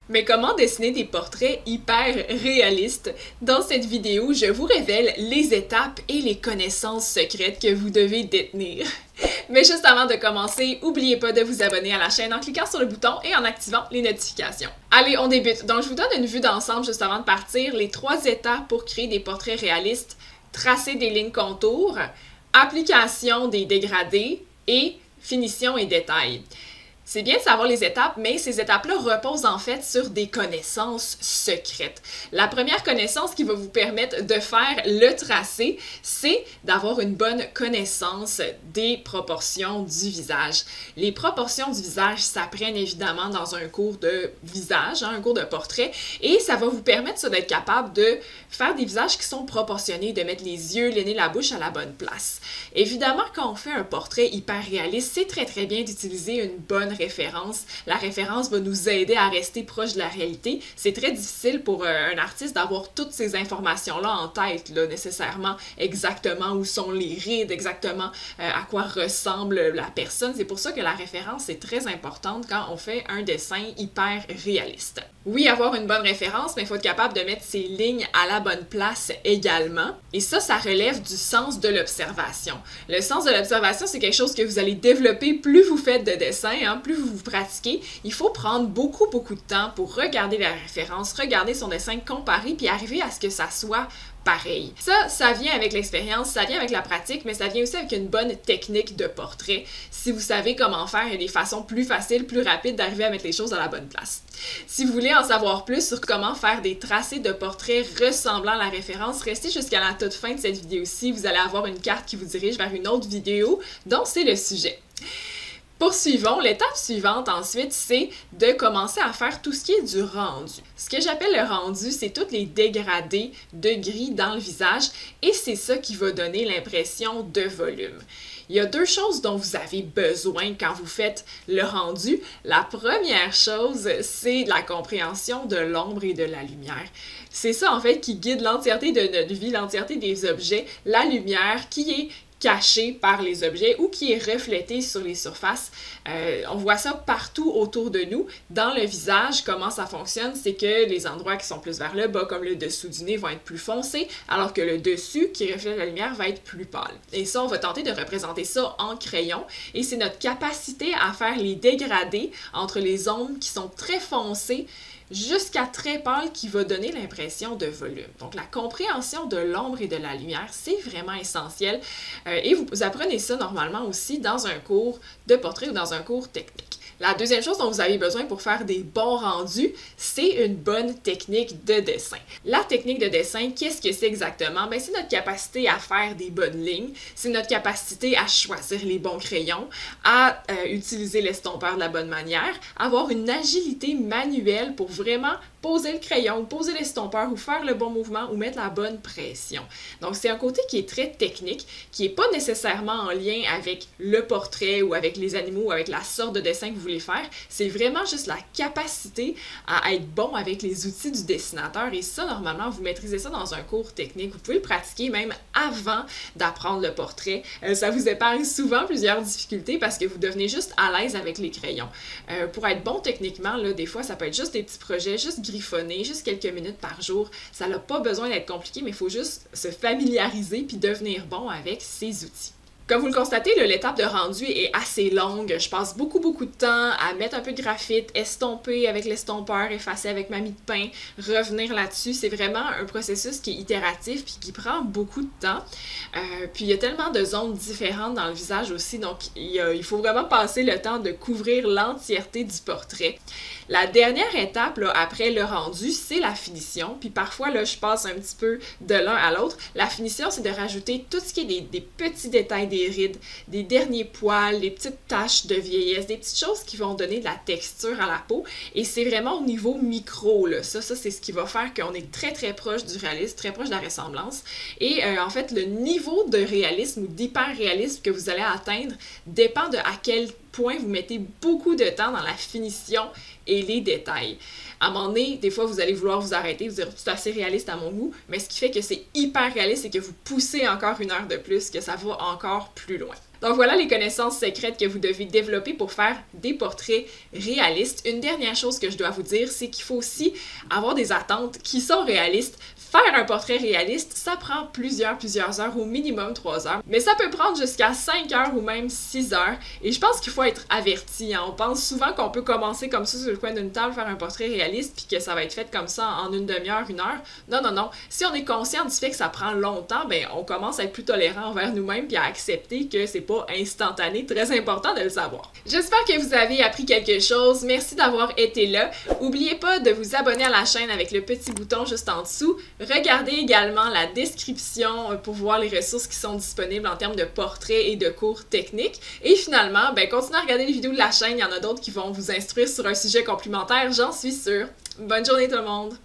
Mais comment dessiner des portraits hyper réalistes? Dans cette vidéo, je vous révèle les étapes et les connaissances secrètes que vous devez détenir. Mais juste avant de commencer, n'oubliez pas de vous abonner à la chaîne en cliquant sur le bouton et en activant les notifications. Allez, on débute. Donc, je vous donne une vue d'ensemble juste avant de partir, les 3 étapes pour créer des portraits réalistes, tracer des lignes contours, application des dégradés et finition et détail. C'est bien de savoir les étapes, mais ces étapes-là reposent en fait sur des connaissances secrètes. La première connaissance qui va vous permettre de faire le tracé, c'est d'avoir une bonne connaissance des proportions du visage. Les proportions du visage s'apprennent évidemment dans un cours de visage, un cours de portrait, et ça va vous permettre d'être capable de faire des visages qui sont proportionnés, de mettre les yeux, le nez, la bouche à la bonne place. Évidemment, quand on fait un portrait hyper réaliste, c'est très bien d'utiliser une bonne référence. La référence va nous aider à rester proche de la réalité. C'est très difficile pour un artiste d'avoir toutes ces informations-là en tête, là, nécessairement, exactement où sont les rides, exactement à quoi ressemble la personne. C'est pour ça que la référence est très importante quand on fait un dessin hyper réaliste. Oui, avoir une bonne référence, mais il faut être capable de mettre ses lignes à la bonne place également. Et ça relève du sens de l'observation. Le sens de l'observation, c'est quelque chose que vous allez développer plus vous faites de dessin, hein, plus vous pratiquez. Il faut prendre beaucoup de temps pour regarder la référence, regarder son dessin, comparer, puis arriver à ce que ça soit pareil. Ça vient avec l'expérience, ça vient avec la pratique, mais ça vient aussi avec une bonne technique de portrait. Si vous savez comment faire, il y a des façons plus faciles, plus rapides d'arriver à mettre les choses à la bonne place. Si vous voulez en savoir plus sur comment faire des tracés de portraits ressemblant à la référence, restez jusqu'à la toute fin de cette vidéo-ci. Vous allez avoir une carte qui vous dirige vers une autre vidéo dont c'est le sujet. Poursuivons, l'étape suivante ensuite, c'est de commencer à faire tout ce qui est du rendu. Ce que j'appelle le rendu, c'est tous les dégradés de gris dans le visage et c'est ça qui va donner l'impression de volume. Il y a 2 choses dont vous avez besoin quand vous faites le rendu. La première chose, c'est la compréhension de l'ombre et de la lumière. C'est ça en fait qui guide l'entièreté de notre vie, l'entièreté des objets, la lumière qui est caché par les objets ou qui est reflété sur les surfaces. On voit ça partout autour de nous. Dans le visage, comment ça fonctionne, c'est que les endroits qui sont plus vers le bas, comme le dessous du nez, vont être plus foncés, alors que le dessus, qui reflète la lumière, va être plus pâle. Et ça, on va tenter de représenter ça en crayon, et c'est notre capacité à faire les dégradés entre les ombres qui sont très foncées jusqu'à très pâle qui va donner l'impression de volume. Donc, la compréhension de l'ombre et de la lumière, c'est vraiment essentiel. Et vous apprenez ça normalement aussi dans un cours de portrait ou dans un cours technique. La deuxième chose dont vous avez besoin pour faire des bons rendus, c'est une bonne technique de dessin. La technique de dessin, qu'est-ce que c'est exactement? C'est notre capacité à faire des bonnes lignes, c'est notre capacité à choisir les bons crayons, à utiliser l'estompeur de la bonne manière, avoir une agilité manuelle pour vraiment poser le crayon, poser l'estompeur ou faire le bon mouvement ou mettre la bonne pression. Donc, c'est un côté qui est très technique, qui n'est pas nécessairement en lien avec le portrait ou avec les animaux ou avec la sorte de dessin que vous voulez faire. C'est vraiment juste la capacité à être bon avec les outils du dessinateur et ça, normalement, vous maîtrisez ça dans un cours technique. Vous pouvez le pratiquer même avant d'apprendre le portrait. Ça vous épargne souvent plusieurs difficultés parce que vous devenez juste à l'aise avec les crayons. Pour être bon techniquement, là, des fois, ça peut être juste des petits projets, juste griffonner, juste quelques minutes par jour. Ça n'a pas besoin d'être compliqué, mais il faut juste se familiariser puis devenir bon avec ces outils. Comme vous le constatez, l'étape de rendu est assez longue. Je passe beaucoup de temps à mettre un peu de graphite, estomper avec l'estompeur, effacer avec ma mie de pain, revenir là-dessus. C'est vraiment un processus qui est itératif puis qui prend beaucoup de temps. Puis il y a tellement de zones différentes dans le visage aussi, donc il faut vraiment passer le temps de couvrir l'entièreté du portrait. La dernière étape, là, après le rendu, c'est la finition. Puis parfois, là, je passe un petit peu de l'un à l'autre. La finition, c'est de rajouter tout ce qui est des petits détails des rides, des derniers poils, des petites taches de vieillesse, des petites choses qui vont donner de la texture à la peau. Et c'est vraiment au niveau micro, là. Ça c'est ce qui va faire qu'on est très proche du réalisme, très proche de la ressemblance. Et en fait, le niveau de réalisme ou d'hyper-réalisme que vous allez atteindre dépend de à quel point vous mettez beaucoup de temps dans la finition et les détails. À un moment donné, des fois, vous allez vouloir vous arrêter, vous dire « c'est assez réaliste à mon goût », mais ce qui fait que c'est hyper réaliste, c'est que vous poussez encore 1 heure de plus, que ça va encore plus loin. Donc voilà les connaissances secrètes que vous devez développer pour faire des portraits réalistes. Une dernière chose que je dois vous dire, c'est qu'il faut aussi avoir des attentes qui sont réalistes. Faire un portrait réaliste, ça prend plusieurs heures, au minimum 3 heures, mais ça peut prendre jusqu'à 5 heures ou même 6 heures, et je pense qu'il faut être averti, hein. On pense souvent qu'on peut commencer comme ça sur le coin d'une table, faire un portrait réaliste, puis que ça va être fait comme ça en une demi-heure, 1 heure. Non, non, non. Si on est conscient du fait que ça prend longtemps, ben on commence à être plus tolérant envers nous-mêmes, puis à accepter que c'est pas instantané, très important de le savoir. J'espère que vous avez appris quelque chose, merci d'avoir été là. N'oubliez pas de vous abonner à la chaîne avec le petit bouton juste en dessous. Regardez également la description pour voir les ressources qui sont disponibles en termes de portraits et de cours techniques. Et finalement, ben, continuez à regarder les vidéos de la chaîne, il y en a d'autres qui vont vous instruire sur un sujet complémentaire, j'en suis sûre. Bonne journée tout le monde!